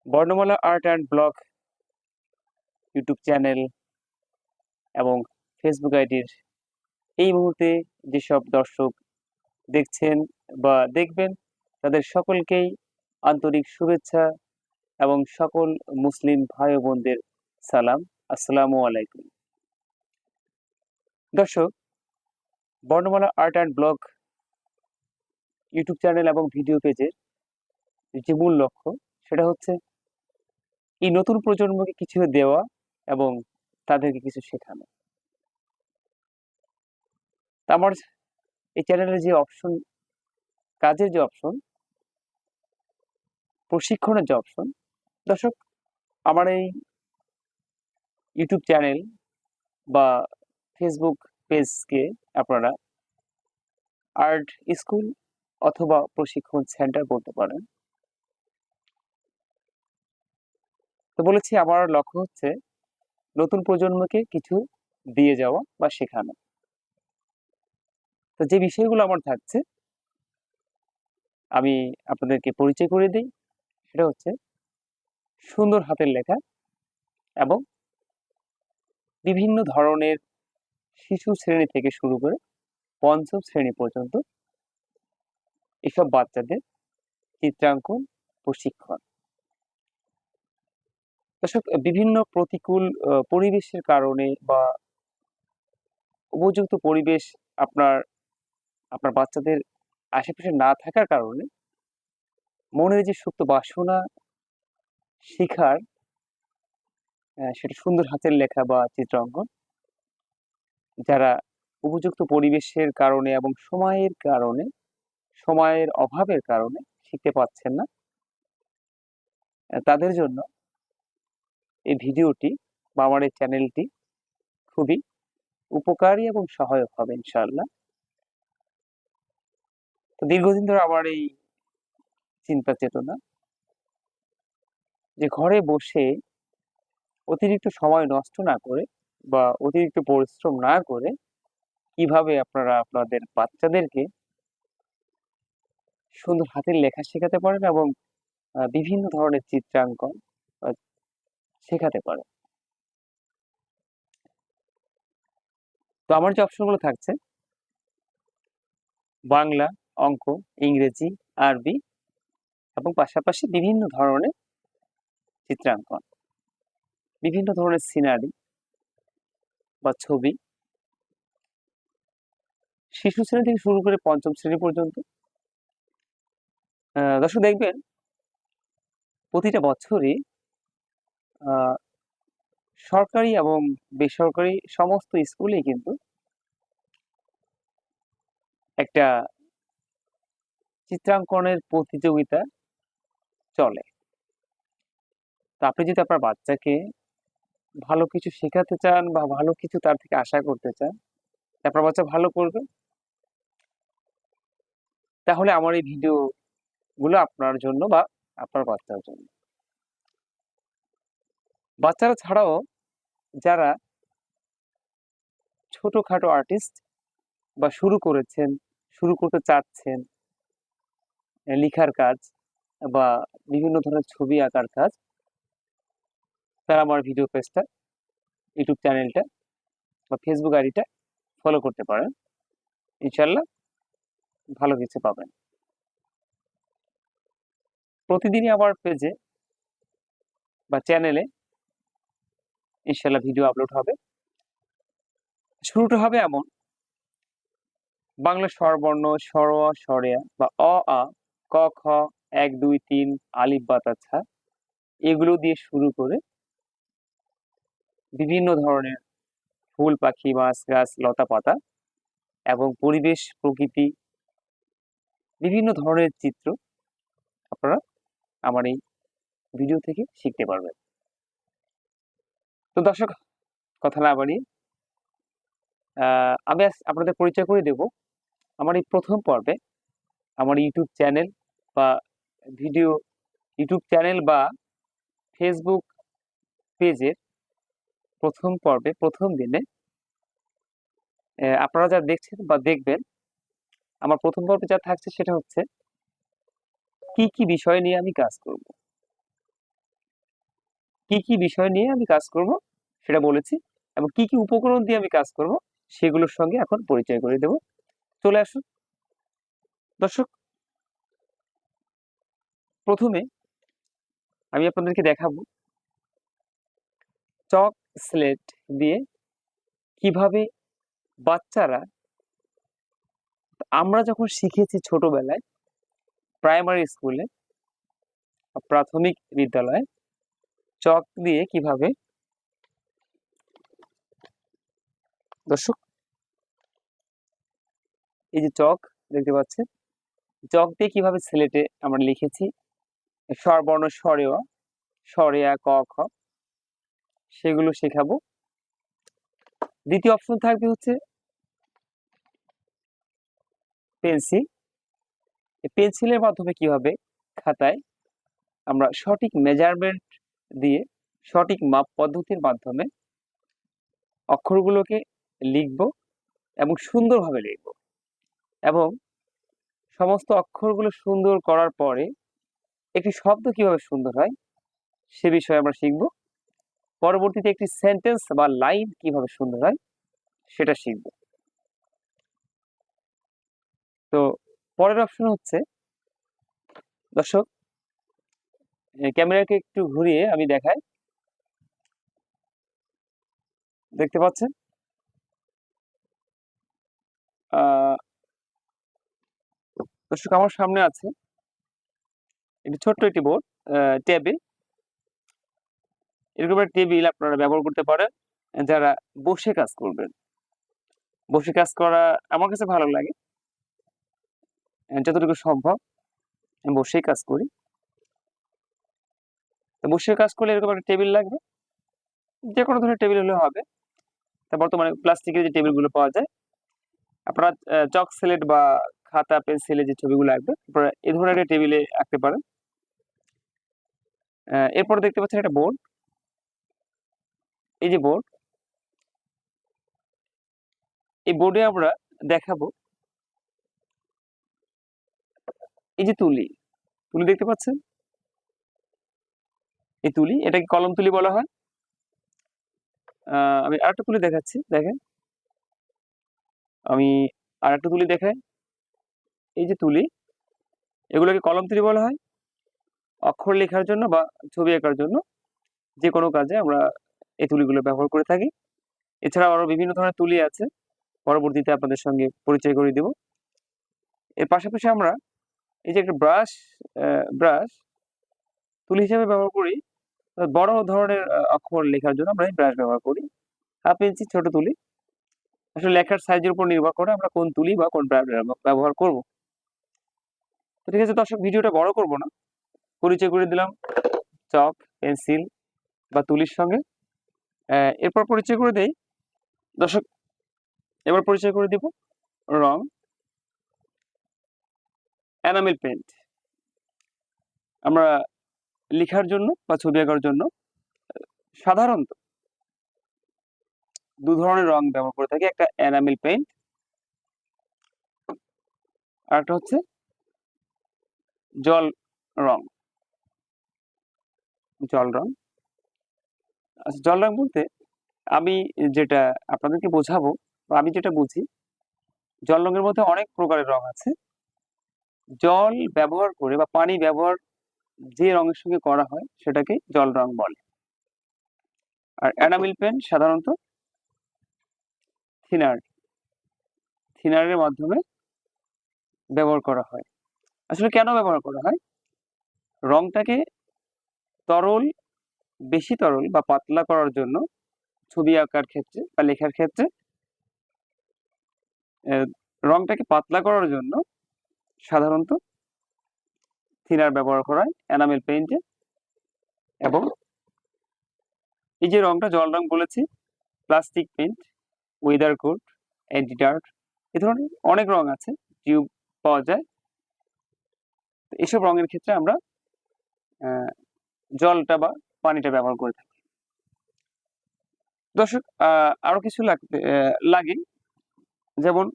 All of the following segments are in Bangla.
বর্ণমালা art and blog YouTube channel এবং ফেসবুক আইডির এই মুহূর্তে যেসব দর্শক দেখছেন বা দেখবেন তাদের সকলকেই আন্তরিক শুভেচ্ছা এবং সকল মুসলিম ভাই ও বোনদের সালাম। আসসালামু আলাইকুম। দর্শক, বর্ণমালা art and blog YouTube channel এবং ভিডিও পেজের যে মূল লক্ষ্য সেটা হচ্ছে এই নতুন প্রজন্মকে কিছু দেওয়া এবং তাদেরকে কিছু শেখানো। তা আমার এই চ্যানেলের যে অপশন, কাজের যে অপশন, প্রশিক্ষণের যে অপশন, দর্শক, আমার এই ইউটিউব চ্যানেল বা ফেসবুক পেজকে আপনারা আর্ট স্কুল অথবা প্রশিক্ষণ সেন্টার বলতে পারেন। তো বলেছি আমার লক্ষ্য হচ্ছে নতুন প্রজন্মকে কিছু দিয়ে যাওয়া বা শেখানো। তো যে বিষয়গুলো আমার থাকছে আমি আপনাদেরকে পরিচয় করে দিই। সেটা হচ্ছে সুন্দর হাতের লেখা এবং বিভিন্ন ধরনের শিশু শ্রেণী থেকে শুরু করে পঞ্চম শ্রেণী পর্যন্ত এসব বাচ্চাদের চিত্রাঙ্কন প্রশিক্ষণ। দর্শক, বিভিন্ন প্রতিকূল পরিবেশের কারণে বা উপযুক্ত পরিবেশ আপনার আপনার বাচ্চাদের আশেপাশে না থাকার কারণে মনের যে সুপ্ত বাসনা শেখার, সেটা সুন্দর হাতের লেখা বা চিত্রাঙ্কন, যারা উপযুক্ত পরিবেশের কারণে এবং সময়ের অভাবের কারণে শিখতে পাচ্ছেন না, তাদের জন্য এই ভিডিওটি বা আমার এই চ্যানেলটি খুবই উপকারী এবং সহায়ক হবে ইনশাআল্লাহ। তো দীর্ঘদিন ধরে আমার এই চিন্তা চেতনা যে ঘরে বসে অতিরিক্ত সময় নষ্ট না করে বা অতিরিক্ত পরিশ্রম না করে কিভাবে আপনারা আপনাদের বাচ্চাদেরকে সুন্দর হাতের লেখা শেখাতে পারেন এবং বিভিন্ন ধরনের চিত্রাঙ্কন আহ, শেখাতে পারেন। তো আমার যে অপশনগুলো থাকছে বাংলা, অঙ্ক, ইংরেজি, আরবি এবং পাশাপাশি বিভিন্ন ধরনের চিত্রাঙ্কন, বিভিন্ন ধরনের সিনারি বা ছবি, শিশু শ্রেণী থেকে শুরু করে পঞ্চম শ্রেণী পর্যন্ত। দর্শক, দেখবেন প্রতিটা বছরই আহ, সরকারি এবং বেসরকারি সমস্ত স্কুলেই কিন্তু একটা চিত্রাঙ্কনের প্রতিযোগিতা চলে। তো আপনি যদি আপনার বাচ্চাকে ভালো কিছু শেখাতে চান বা ভালো কিছু তার থেকে আশা করতে চান, আপনার বাচ্চা ভালো করবে, তাহলে আমার এই ভিডিও গুলো আপনার জন্য বা আপনার বাচ্চার জন্য। বাচ্চারা ছাড়াও যারা ছোটখাটো আর্টিস্ট বা শুরু করতে চাচ্ছেন, লিখার কাজ বা বিভিন্ন ধরনের ছবি আঁকার কাজ, তারা আমার ভিডিও পেজটা, ইউটিউব চ্যানেলটা বা ফেসবুক আইডিটা ফলো করতে পারেন। ইনশাল্লাহ ভালো কিছু পাবেন। প্রতিদিনই আমার পেজে বা চ্যানেলে ইনশাল্লাহ ভিডিও আপলোড হবে। শুরুটা হবে এমন: বাংলা স্বরবর্ণ স্বর স্বরেয়া বা অ আ ক খ ১ ২ ৩ আলিফ বা তা ছা, এগুলো দিয়ে শুরু করে বিভিন্ন ধরনের ফুল পাখি মাছ গাছ লতা পাতা এবং পরিবেশ প্রকৃতি, বিভিন্ন ধরনের চিত্র আপনারা আমার এই ভিডিও থেকে শিখতে পারবেন। তো দর্শক, কথা না বাড়িয়ে আমি আজ আপনাদের পরিচয় করে দেব আমার এই প্রথম পর্বে আমার ইউটিউব চ্যানেল বা ভিডিও ইউটিউব চ্যানেল বা ফেসবুক পেজের প্রথম পর্বে প্রথম দিনে আপনারা যা দেখছেন বা দেখবেন, আমার প্রথম পর্বে যা থাকছে সেটা হচ্ছে কি কি বিষয় নিয়ে আমি কাজ করব। কি কি বিষয় নিয়ে আমি কাজ করব সেটা বলেছি, এবং কি কি উপকরণ দিয়ে আমি কাজ করব সেগুলোর সঙ্গে এখন পরিচয় করে দেব। চলে আসুন দর্শক। প্রথমে আমি আপনাদেরকে দেখাবো চক স্লেট দিয়ে কিভাবে বাচ্চারা, আমরা যখন শিখেছি ছোটবেলায় প্রাইমারি স্কুলে, প্রাথমিক বিদ্যালয়ে, চক দিয়ে কিভাবে, দর্শক এই যে চক দেখতে পাচ্ছেন, চক দিয়ে কিভাবে স্লেটে আমরা লিখেছি স্বরবর্ণ স্বরেয়, স্বরেয়া ক খ, সেগুলো শেখাবো। দ্বিতীয় অপশন থাকবে হচ্ছে পেন্সিল। পেন্সিলের মাধ্যমে কিভাবে খাতায় আমরা সঠিক মেজারমেন্ট দিয়ে সঠিক মাপ পদ্ধতির মাধ্যমে অক্ষরগুলোকে লিখব এবং সুন্দরভাবে লিখব, এবং সমস্ত অক্ষরগুলো সুন্দর করার পরে একটি শব্দ কিভাবে সুন্দর হয় সে বিষয়ে আমরা শিখব। পরবর্তীতে একটি সেন্টেন্স বা লাইন কিভাবে সুন্দর হয় সেটা শিখব। তো পরের অপশন হচ্ছে, দর্শক ক্যামেরাকে একটু ঘুরিয়ে আমি দেখাই, দেখতে পাচ্ছেন দর্শক আমার সামনে আছে একটি ছোট্ট একটি বোর্ড, টেবিল। এরকম একটা টেবিল আপনারা ব্যবহার করতে পারেন যারা বসে কাজ করবেন। বসে কাজ করা আমার কাছে ভালো লাগে, যতটুকু সম্ভব আমি বসেই কাজ করি। তো বসে কাজ করলে এরকম একটা টেবিল লাগবে, যে কোনো ধরনের টেবিল হলে হবে। তা বর্তমানে প্লাস্টিকের যে টেবিলগুলো পাওয়া যায়, আপনারা চক স্লেট বা খাতা পেন্সিলে যে ছবিগুলো আঁকবেন আপনারা এই ধরনের একটা টেবিলে আঁকতে পারেন। এরপর দেখতে পাচ্ছেন একটা বোর্ড, এই যে বোর্ড, এই বোর্ডে আমরা দেখাবো এই যে তুলি, তুলি দেখতে পাচ্ছেন, এই তুলি, এটাকে কলম তুলি বলা হয়। আমি আরেকটা তুলি দেখাচ্ছি, দেখেন আমি আরেকটা তুলি দেখাই, এই যে তুলি, এগুলোকে কলম তুলি বলা হয়। অক্ষর লেখার জন্য বা ছবি আঁকার জন্য যে কোনো কাজে আমরা এই তুলিগুলো ব্যবহার করে থাকি। এছাড়াও আরো বিভিন্ন ধরনের তুলি আছে, পরবর্তীতে আপনাদের সঙ্গে পরিচয় করে দিব। এর পাশাপাশি আমরা এই যে একটা ব্রাশ, ব্রাশ তুলি হিসেবে ব্যবহার করি। বড় ধরনের অক্ষর লেখার জন্য আমরা এই ব্রাশ ব্যবহার করি। হাফ ইঞ্চি ছোট তুলি, আসলে লেখার সাইজের উপর নির্ভর করে আমরা কোন তুলি বা কোন ব্রাশ ব্যবহার করব। তো ঠিক আছে দর্শক, ভিডিওটা বড় করব না, পরিচয় করে দিলাম চক, পেন্সিল বা তুলির সঙ্গে। এরপর পরিচয় করে দেই দর্শক, এবার পরিচয় করে দিব রং, এনামেল পেইন্ট। আমরা লেখার জন্য বা ছবি আঁকার জন্য সাধারণত দু ধরনের রং ব্যবহার করে থাকি, একটা এনামেল পেইন্ট আর একটা হচ্ছে জল রং। জল রং, আচ্ছা জল রং বলতে আমি যেটা আপনাদেরকে বোঝাবো বা আমি যেটা বুঝি, জল রঙের মধ্যে অনেক প্রকারের রং আছে। জল ব্যবহার করে বা পানি ব্যবহার যে রঙের সঙ্গে করা হয় সেটাকে জল রং বলে। আর এনামেল পেন সাধারণত থিনার, থিনারের মাধ্যমে ব্যবহার করা হয়। আসলে কেন ব্যবহার করা হয়? রংটাকে তরল, বেশি তরল বা পাতলা করার জন্য, ছবি আঁকার ক্ষেত্রে বা লেখার ক্ষেত্রে রংটাকে পাতলা করার জন্য সাধারণত থিনার ব্যবহার করা হয় এনামেল পেইন্টে। এবং এই যে রংটা জল রং বলেছি, plastic paint, weather coat, anti dirt, এ ধরনের অনেক রং আছে, টিউব পাওয়া যায়। এসব রঙের ক্ষেত্রে আমরা জলটা বা পানিটা ব্যবহার করে থাকি। দর্শক আরো কিছু লাগে, যেমন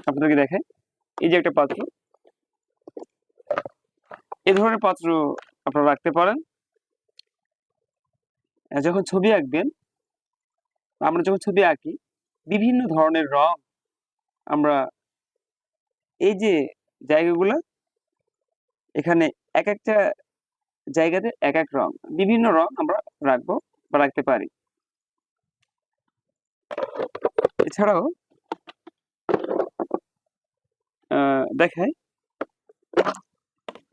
আপনাদেরকে দেখাই, এই যে একটা পাত্র, এই ধরনের পাত্র আপনারা রাখতে পারেন। যখন ছবি আঁকবেন, আমরা যখন ছবি আঁকি বিভিন্ন ধরনের রং আমরা এই যে জায়গাগুলো, এখানে এক একটা জায়গাতে এক এক রং, বিভিন্ন রং আমরা রাখবো বা রাখতে পারি। এছাড়াও দেখাই,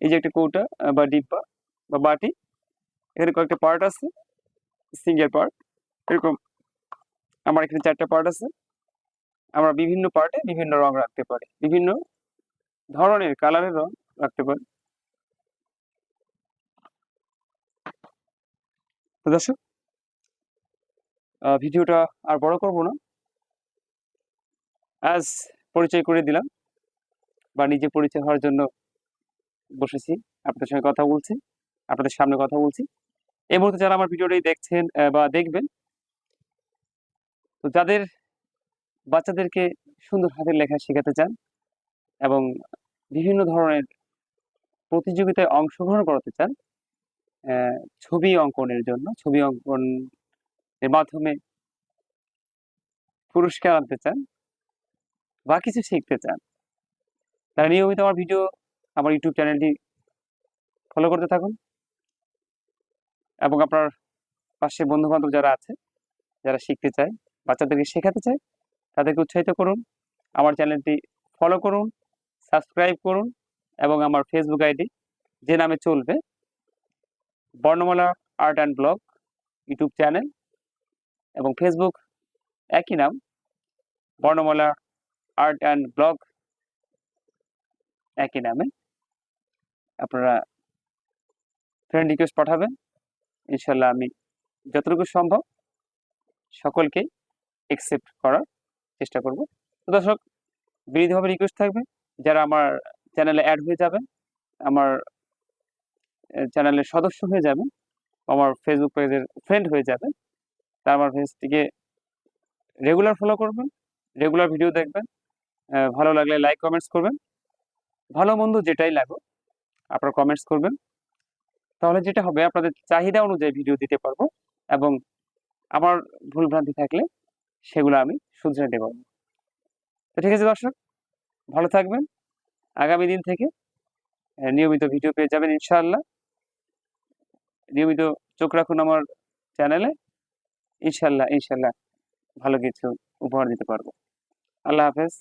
এই যে একটা কৌটা বা ডিব্বা বা বাটি, এখানে কয়েকটা পার্ট আছে, সিঙ্গেল পার্ট, এরকম আমার এখানে 4টা পার্ট আছে। আমরা বিভিন্ন পার্টে বিভিন্ন রং রাখতে পারি, বিভিন্ন ধরনের কালারের রং রাখতে পারি। তো দর্শক, ভিডিওটা আর বড় করব না, আজ পরিচয় করে দিলাম বা নিজে পরিচয় হওয়ার জন্য বসেছি, আপনাদের সঙ্গে কথা বলছি, আপনাদের সামনে কথা বলছি। এই মুহূর্তে যারা আমার ভিডিওটাই দেখছেন বা দেখবেন, তো যাদের বাচ্চাদেরকে সুন্দর হাতের লেখা শেখাতে চান এবং বিভিন্ন ধরনের প্রতিযোগিতায় অংশগ্রহণ করাতে চান, ছবি অঙ্কনের জন্য, ছবি অঙ্কনের মাধ্যমে পুরস্কার আনতে চান বা কিছু শিখতে চান, তারা নিয়মিত আমার ভিডিও, আমার ইউটিউব চ্যানেলটি ফলো করতে থাকুন এবং আপনার পাশে বন্ধু বান্ধব যারা আছে, যারা শিখতে চায়, বাচ্চাদেরকে শেখাতে চায়, তাদেরকে উৎসাহিত করুন, আমার চ্যানেলটি ফলো করুন, সাবস্ক্রাইব করুন এবং আমার ফেসবুক আইডি যে নামে চলবে, বর্ণমালা art and blog YouTube channel, এবং ফেসবুক একই নাম, বর্ণমালা আর্ট অ্যান্ড ব্লগ একই নামে। আপনারা ফ্রেন্ড রিকোয়েস্ট পাঠাবেন, ইনশাল্লাহ আমি যতটুকু সম্ভব সকলকেই অ্যাকসেপ্ট করার চেষ্টা করব। তো দর্শক, বিনীতভাবে রিকোয়েস্ট থাকবে, যারা আমার চ্যানেলে অ্যাড হয়ে যাবেন, আমার চ্যানেলের সদস্য হয়ে যাবেন, আমার ফেসবুক পেজের ফ্রেন্ড হয়ে যাবেন, তারা আমার পেজটিকে রেগুলার ফলো করবেন, রেগুলার ভিডিও দেখবেন, ভালো লাগলে লাইক কমেন্টস করবেন, ভালো মন্দ যেটাই লাগুক আপনারা কমেন্টস করবেন, তাহলে যেটা হবে আপনাদের চাহিদা অনুযায়ী ভিডিও দিতে পারবো এবং আমার ভুলভ্রান্তি থাকলে সেগুলো আমি শুধরে দেব। তো ঠিক আছে দর্শক, ভালো থাকবেন, আগামী দিন থেকে নিয়মিত ভিডিও পেয়ে যাবেন ইনশাআল্লাহ। নিয়মিত চোখ রাখুন আমার চ্যানেলে, ইনশাআল্লাহ ইনশাআল্লাহ ভালো কিছু উপহার দিতে পারবো। আল্লাহ হাফেজ।